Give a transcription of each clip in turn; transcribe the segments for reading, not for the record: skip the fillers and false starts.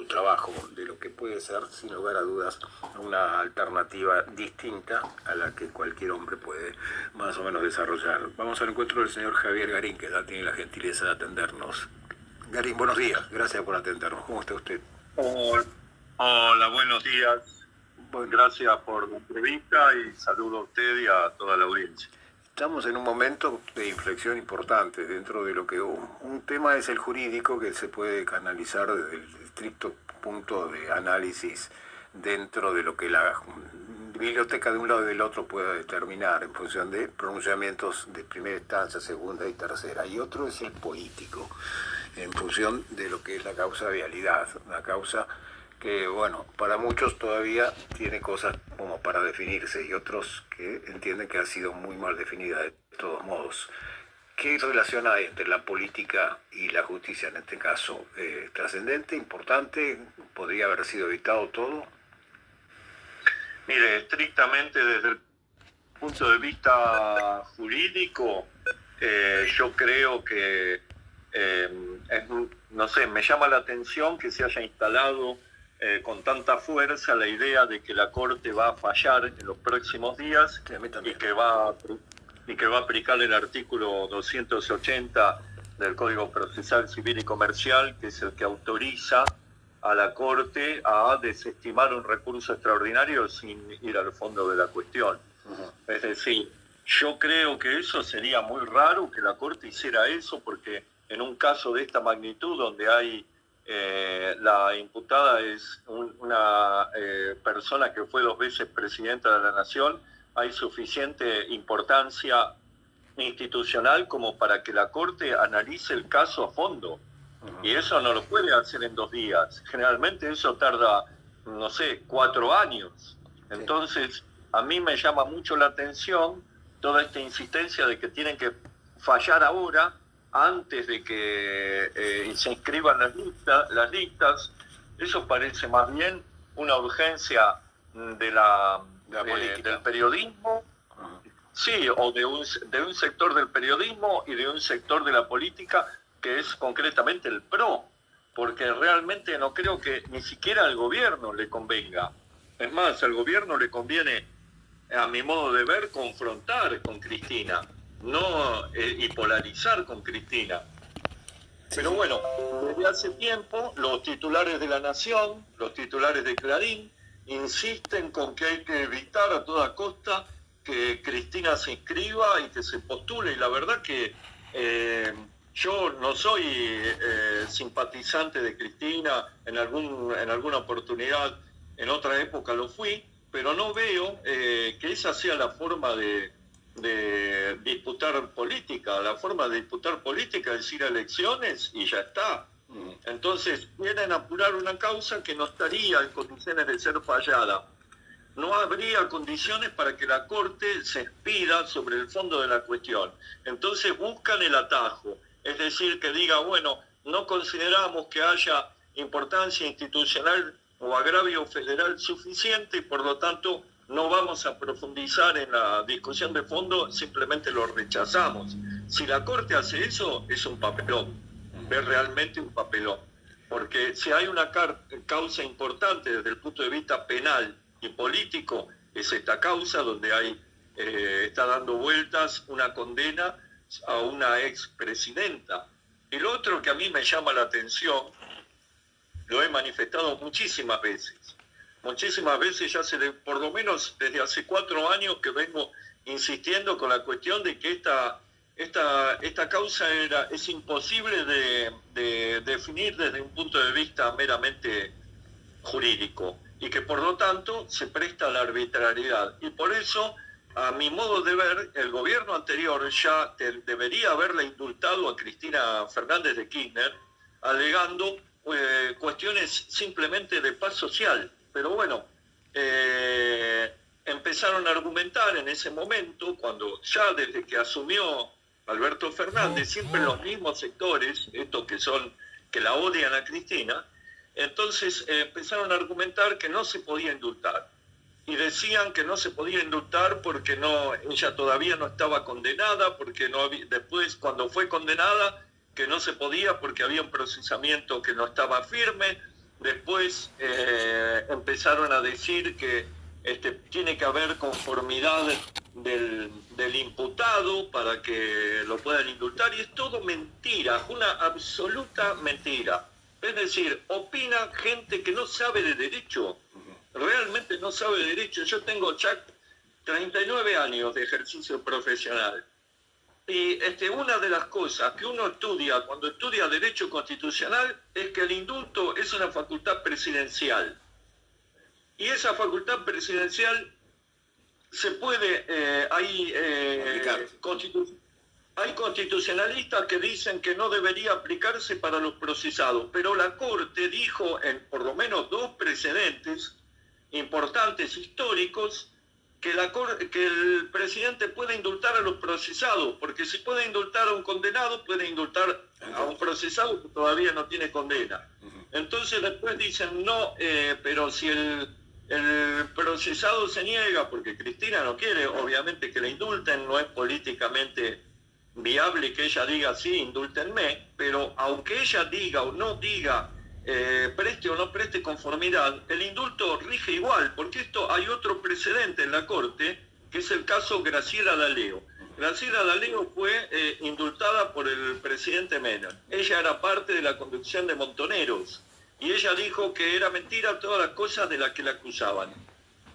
trabajo de lo que puede ser, sin lugar a dudas, una alternativa distinta a la que cualquier hombre puede más o menos desarrollar. Vamos al encuentro del señor Javier Garín, que ya tiene la gentileza de atendernos. Garín, buenos días, gracias por atendernos. ¿Cómo está usted? Hola, buenos días. Bueno, gracias por la entrevista y saludo a usted y a toda la audiencia. Estamos en un momento de inflexión importante dentro de lo que un tema es el jurídico, que se puede canalizar desde el estricto punto de análisis dentro de lo que la biblioteca de un lado y del otro pueda determinar en función de pronunciamientos de primera instancia, segunda y tercera. Y otro es el político, en función de lo que es la causa de vialidad, una causa que, bueno, para muchos todavía tiene cosas como para definirse y otros que entienden que ha sido muy mal definida de todos modos. ¿Qué relación hay entre la política y la justicia en este caso? ¿Trascendente, importante? ¿Podría haber sido evitado todo? Mire, estrictamente desde el punto de vista jurídico, yo creo que, no sé, me llama la atención que se haya instalado con tanta fuerza la idea de que la Corte va a fallar en los próximos días y que va a aplicar el artículo 280 del Código Procesal Civil y Comercial, que es el que autoriza a la Corte a desestimar un recurso extraordinario sin ir al fondo de la cuestión. Es decir, yo creo que eso sería muy raro que la Corte hiciera eso, porque en un caso de esta magnitud, donde hay la imputada es una persona que fue 2 veces presidenta de la Nación, hay suficiente importancia institucional como para que la Corte analice el caso a fondo. Y eso no lo puede hacer en 2 días. Generalmente eso tarda, no sé, 4 años. Entonces, a mí me llama mucho la atención toda esta insistencia de que tienen que fallar ahora, antes de que se inscriban las listas. Eso parece más bien una urgencia del periodismo, sí, o de un sector del periodismo y de un sector de la política, que es concretamente el PRO, porque realmente no creo que ni siquiera al gobierno le convenga. Es más, al gobierno le conviene, a mi modo de ver, confrontar con Cristina, no y polarizar con Cristina. Pero bueno, desde hace tiempo los titulares de La Nación, los titulares de Clarín, insisten con que hay que evitar a toda costa que Cristina se inscriba y que se postule. Y la verdad que yo no soy simpatizante de Cristina, en alguna oportunidad, en otra época lo fui, pero no veo que esa sea la forma de disputar política. La forma de disputar política es ir a elecciones y ya está. Entonces vienen a apurar una causa que no estaría en condiciones de ser fallada. No habría condiciones para que la Corte se expida sobre el fondo de la cuestión. Entonces buscan el atajo, es decir, que diga, bueno, no consideramos que haya importancia institucional o agravio federal suficiente y por lo tanto no vamos a profundizar en la discusión de fondo, simplemente lo rechazamos. Si la Corte hace eso, es un papelón, es realmente un papelón, porque si hay una causa importante desde el punto de vista penal y político, es esta causa donde está dando vueltas una condena a una expresidenta. El otro que a mí me llama la atención, lo he manifestado muchísimas veces ya por lo menos desde hace 4 años que vengo insistiendo con la cuestión de que esta causa es imposible de definir desde un punto de vista meramente jurídico y que por lo tanto se presta a la arbitrariedad. Y por eso, a mi modo de ver, el gobierno anterior ya debería haberle indultado a Cristina Fernández de Kirchner, alegando cuestiones simplemente de paz social. Pero bueno, empezaron a argumentar en ese momento, cuando ya desde que asumió Alberto Fernández, siempre los mismos sectores, estos que la odian a Cristina, entonces empezaron a argumentar que no se podía indultar. Y decían que no se podía indultar porque ella todavía no estaba condenada, porque después cuando fue condenada, que no se podía porque había un procesamiento que no estaba firme. Después empezaron a decir que tiene que haber conformidad del imputado para que lo puedan indultar, y es todo mentira, una absoluta mentira. Es decir, opina gente que no sabe de derecho, realmente no sabe de derecho. Yo tengo ya 39 años de ejercicio profesional. Y una de las cosas que uno estudia cuando estudia Derecho Constitucional es que el indulto es una facultad presidencial. Y esa facultad presidencial se puede, hay constitucionalistas que dicen que no debería aplicarse para los procesados, pero la Corte dijo en por lo menos 2 precedentes importantes, históricos, que el presidente puede indultar a los procesados, porque si puede indultar a un condenado, puede indultar a un procesado que todavía no tiene condena. Entonces después dicen, no, pero si el procesado se niega, porque Cristina no quiere, obviamente, que le indulten, no es políticamente viable que ella diga, sí, indúltenme, pero aunque ella diga o no diga, preste o no preste conformidad, el indulto rige igual, porque hay otro precedente en la Corte, que es el caso Graciela D'Aleo. Graciela D'Aleo fue indultada por el presidente Menem. Ella era parte de la conducción de Montoneros, y ella dijo que era mentira todas las cosas de las que la acusaban.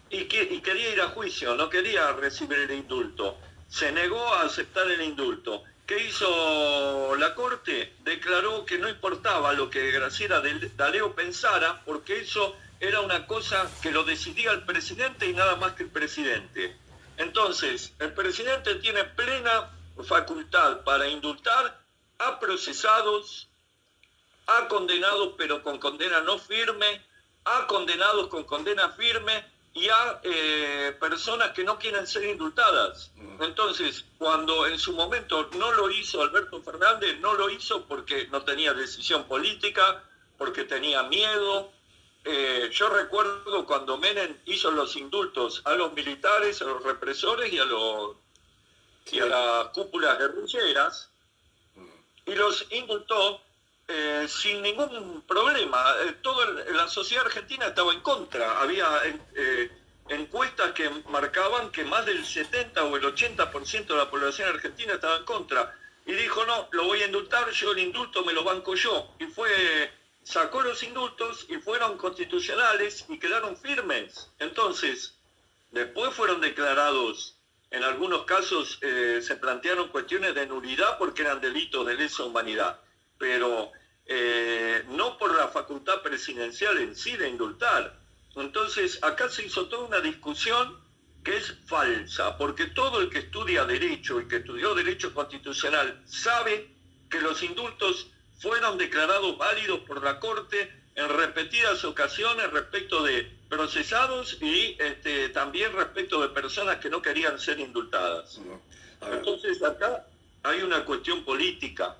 Y quería ir a juicio, no quería recibir el indulto. Se negó a aceptar el indulto. ¿Qué hizo la Corte? Declaró que no importaba lo que Graciela D'Aleo pensara, porque eso era una cosa que lo decidía el presidente y nada más que el presidente. Entonces, el presidente tiene plena facultad para indultar a procesados, a condenados pero con condena no firme, a condenados con condena firme y a personas que no quieren ser indultadas. Entonces, cuando en su momento no lo hizo Alberto Fernández, no lo hizo porque no tenía decisión política, porque tenía miedo. Yo recuerdo cuando Menem hizo los indultos a los militares, a los represores y a las cúpulas guerrilleras, y los indultó sin ningún problema. Toda la sociedad argentina estaba en contra. Había encuestas que marcaban que más del 70 o el 80% de la población argentina estaba en contra. Y dijo, no, lo voy a indultar, yo el indulto me lo banco yo. Y sacó los indultos y fueron constitucionales y quedaron firmes. Entonces, después fueron declarados, en algunos casos se plantearon cuestiones de nulidad porque eran delitos de lesa humanidad, pero no por la facultad presidencial en sí de indultar. Entonces, acá se hizo toda una discusión que es falsa, porque todo el que estudia Derecho y que estudió Derecho Constitucional sabe que los indultos fueron declarados válidos por la Corte en repetidas ocasiones respecto de procesados y también respecto de personas que no querían ser indultadas. Entonces, acá hay una cuestión política.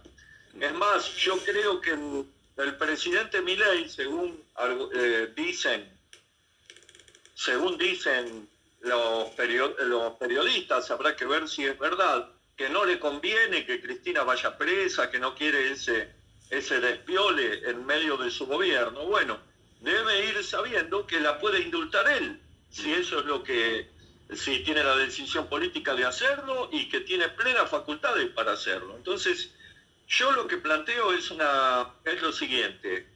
Es más, yo creo que el presidente Milei, según dicen los periodistas, habrá que ver si es verdad, que no le conviene que Cristina vaya presa, que no quiere ese despiole en medio de su gobierno. Bueno, debe ir sabiendo que la puede indultar él, si eso es si tiene la decisión política de hacerlo y que tiene plenas facultades para hacerlo. Entonces, yo lo que planteo es lo siguiente.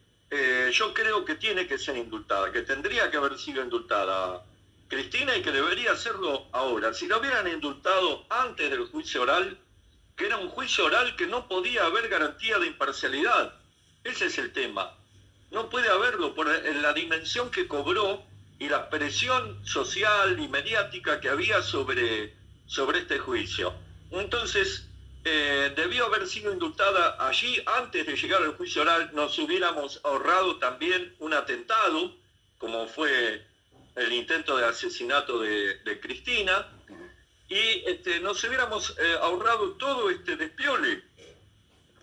Yo creo que tiene que ser indultada, que tendría que haber sido indultada Cristina y que debería hacerlo ahora. Si la hubieran indultado antes del juicio oral, que era un juicio oral que no podía haber garantía de imparcialidad. Ese es el tema. No puede haberlo por la dimensión que cobró y la presión social y mediática que había sobre este juicio. Entonces, debió haber sido indultada allí antes de llegar al juicio oral. Nos hubiéramos ahorrado también un atentado, como fue el intento de asesinato de Cristina, y nos hubiéramos ahorrado todo este despiole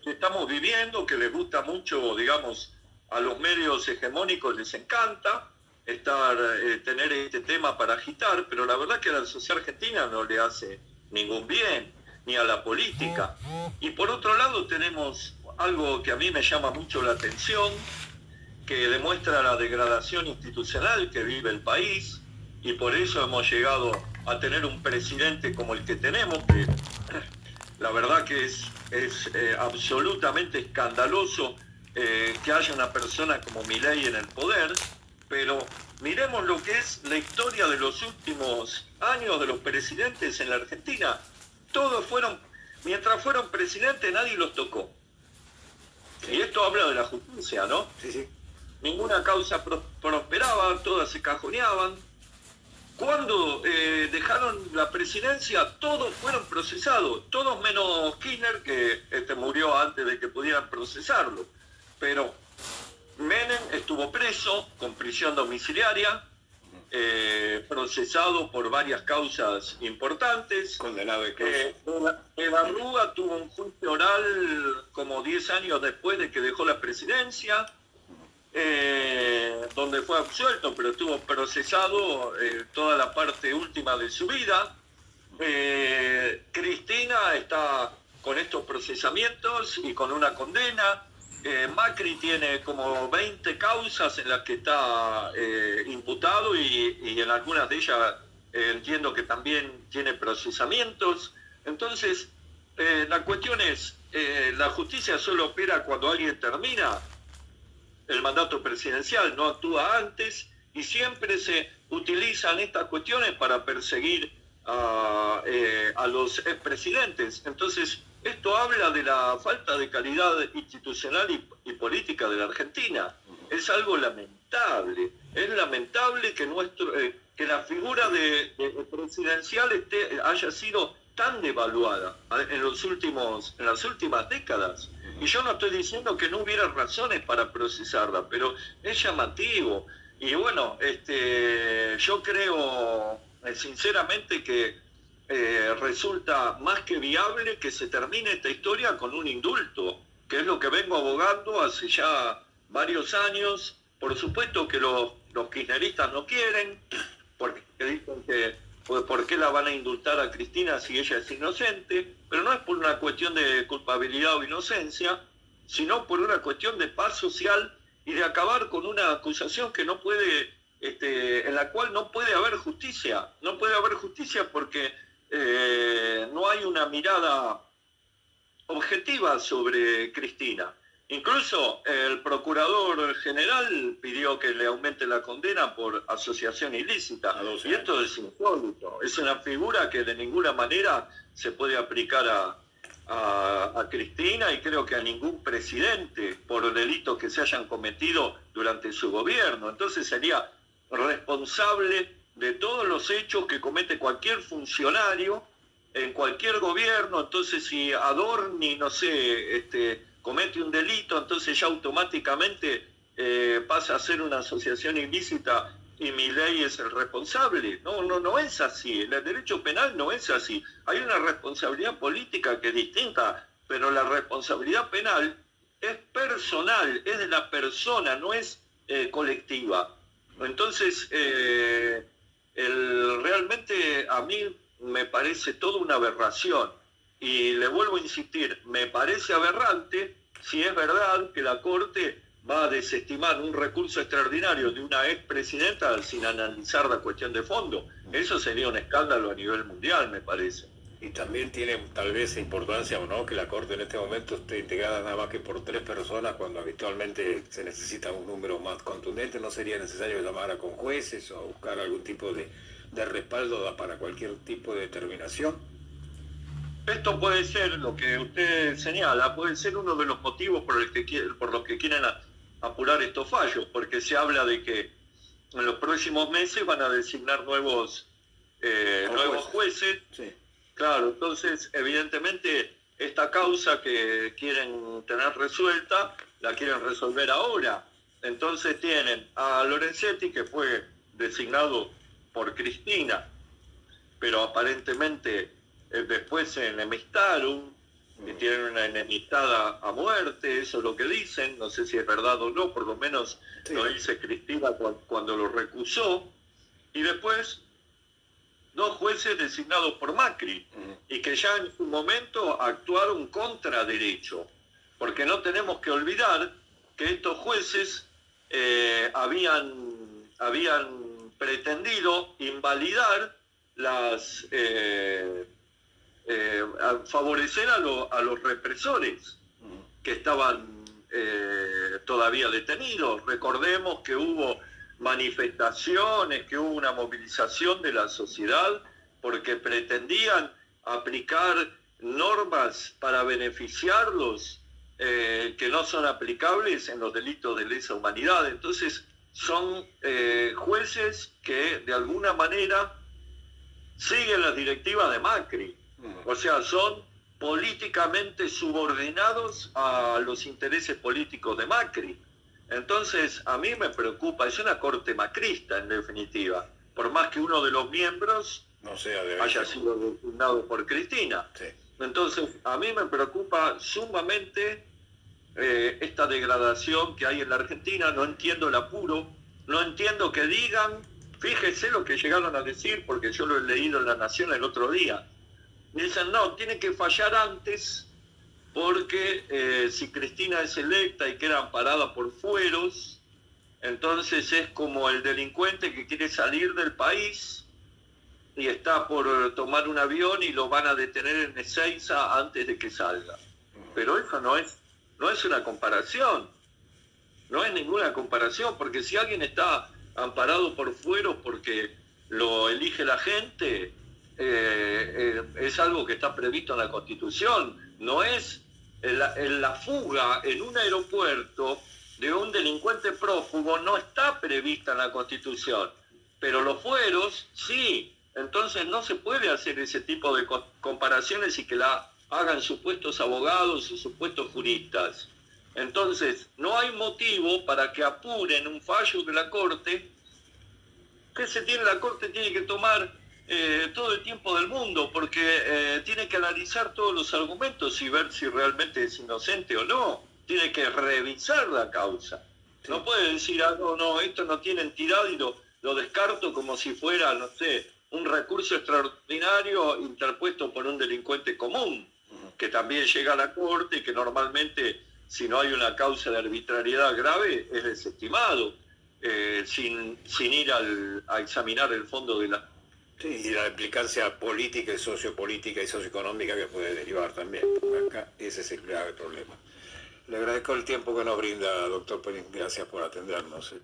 que estamos viviendo, que les gusta mucho, digamos, a los medios hegemónicos les encanta tener este tema para agitar, pero la verdad que a la sociedad argentina no le hace ningún bien, ni a la política. Y por otro lado tenemos algo que a mí me llama mucho la atención, que demuestra la degradación institucional que vive el país, y por eso hemos llegado a tener un presidente como el que tenemos, que la verdad que es absolutamente escandaloso que haya una persona como Milei en el poder, pero miremos lo que es la historia de los últimos años de los presidentes en la Argentina. Todos fueron, mientras fueron presidentes, nadie los tocó. Y esto habla de la justicia, ¿no? Sí, sí. Ninguna causa prosperaba, todas se cajoneaban. Cuando dejaron la presidencia, todos fueron procesados, todos menos Kirchner, que murió antes de que pudieran procesarlo. Pero Menem estuvo preso con prisión domiciliaria, procesado por varias causas importantes. Condenado de causa. Evarrúa tuvo un juicio oral como 10 años después de que dejó la presidencia, donde fue absuelto, pero estuvo procesado toda la parte última de su vida. Cristina está con estos procesamientos y con una condena. Macri tiene como 20 causas en las que está imputado y en algunas de ellas entiendo que también tiene procesamientos. Entonces, la cuestión es, la justicia solo opera cuando alguien termina el mandato presidencial, no actúa antes, y siempre se utilizan estas cuestiones para perseguir a los expresidentes. Entonces, esto habla de la falta de calidad institucional y política de la Argentina. Es algo lamentable. Es lamentable que que la figura de presidencial haya sido tan devaluada en las últimas décadas. Y yo no estoy diciendo que no hubiera razones para procesarla, pero es llamativo. Y bueno, yo creo sinceramente que resulta más que viable que se termine esta historia con un indulto, que es lo que vengo abogando hace ya varios años. Por supuesto que los kirchneristas no quieren, porque dicen que ¿por qué la van a indultar a Cristina si ella es inocente? Pero no es por una cuestión de culpabilidad o inocencia, sino por una cuestión de paz social y de acabar con una acusación que no puede, en la cual no puede haber justicia. No puede haber justicia porque no hay una mirada objetiva sobre Cristina. Incluso el procurador general pidió que le aumente la condena por asociación ilícita. Y esto es insólito. Es una figura que de ninguna manera se puede aplicar a Cristina, y creo que a ningún presidente por delitos que se hayan cometido durante su gobierno. Entonces sería responsable de todos los hechos que comete cualquier funcionario en cualquier gobierno. Entonces si Adorni, no sé, comete un delito, entonces ya automáticamente pasa a ser una asociación ilícita y Milei es el responsable. No es así. El derecho penal no es así. Hay una responsabilidad política que es distinta, pero la responsabilidad penal es personal, es de la persona, no es colectiva. Entonces, realmente a mí me parece toda una aberración. Y le vuelvo a insistir, me parece aberrante si es verdad que la Corte va a desestimar un recurso extraordinario de una expresidenta sin analizar la cuestión de fondo. Eso sería un escándalo a nivel mundial, me parece. Y también tiene tal vez importancia o no que la Corte en este momento esté integrada nada más que por 3 personas, cuando habitualmente se necesita un número más contundente. ¿No sería necesario llamar a con jueces o buscar algún tipo de respaldo para cualquier tipo de determinación? Esto puede ser, lo que usted señala, puede ser uno de los motivos por los que quieren apurar estos fallos, porque se habla de que en los próximos meses van a designar nuevos jueces. Sí. Claro, entonces evidentemente esta causa que quieren tener resuelta, la quieren resolver ahora. Entonces tienen a Lorenzetti, que fue designado por Cristina, pero aparentemente después se enemistaron, y tienen una enemistad a muerte, eso es lo que dicen, no sé si es verdad o no, por lo menos sí. Lo dice Cristina cuando lo recusó. Y después 2 jueces designados por Macri, y que ya en su momento actuaron contra derecho, porque no tenemos que olvidar que estos jueces habían pretendido invalidar favorecer a los represores que estaban todavía detenidos. Recordemos que hubo manifestaciones, que hubo una movilización de la sociedad porque pretendían aplicar normas para beneficiarlos que no son aplicables en los delitos de lesa humanidad. Entonces son jueces que de alguna manera siguen las directivas de Macri, o sea, son políticamente subordinados a los intereses políticos de Macri. Entonces, a mí me preocupa, es una corte macrista en definitiva, por más que uno de los miembros haya sido designado por Cristina. Sí. Entonces, a mí me preocupa sumamente esta degradación que hay en la Argentina. No entiendo el apuro, no entiendo que digan, fíjese lo que llegaron a decir, porque yo lo he leído en La Nación el otro día. Dicen, no, tiene que fallar antes, porque si Cristina es electa y queda amparada por fueros, entonces es como el delincuente que quiere salir del país y está por tomar un avión y lo van a detener en Ezeiza antes de que salga. Pero eso no es una comparación, no es ninguna comparación, porque si alguien está amparado por fueros porque lo elige la gente, es algo que está previsto en la Constitución, no es la fuga en un aeropuerto de un delincuente prófugo, no está prevista en la Constitución, pero los fueros sí. Entonces no se puede hacer ese tipo de comparaciones y que la hagan supuestos abogados o supuestos juristas. Entonces no hay motivo para que apuren un fallo de la Corte, la Corte tiene que tomar todo el tiempo del mundo, porque tiene que analizar todos los argumentos y ver si realmente es inocente o no. Tiene que revisar la causa. Sí. No puede decir, no, esto no tiene entidad y lo descarto como si fuera, no sé, un recurso extraordinario interpuesto por un delincuente común, que también llega a la Corte y que normalmente, si no hay una causa de arbitrariedad grave, es desestimado, sin ir a examinar el fondo de la... Sí, y la implicancia política y sociopolítica y socioeconómica que puede derivar también. Acá ese es el grave problema. Le agradezco el tiempo que nos brinda, doctor Perín. Gracias por atendernos.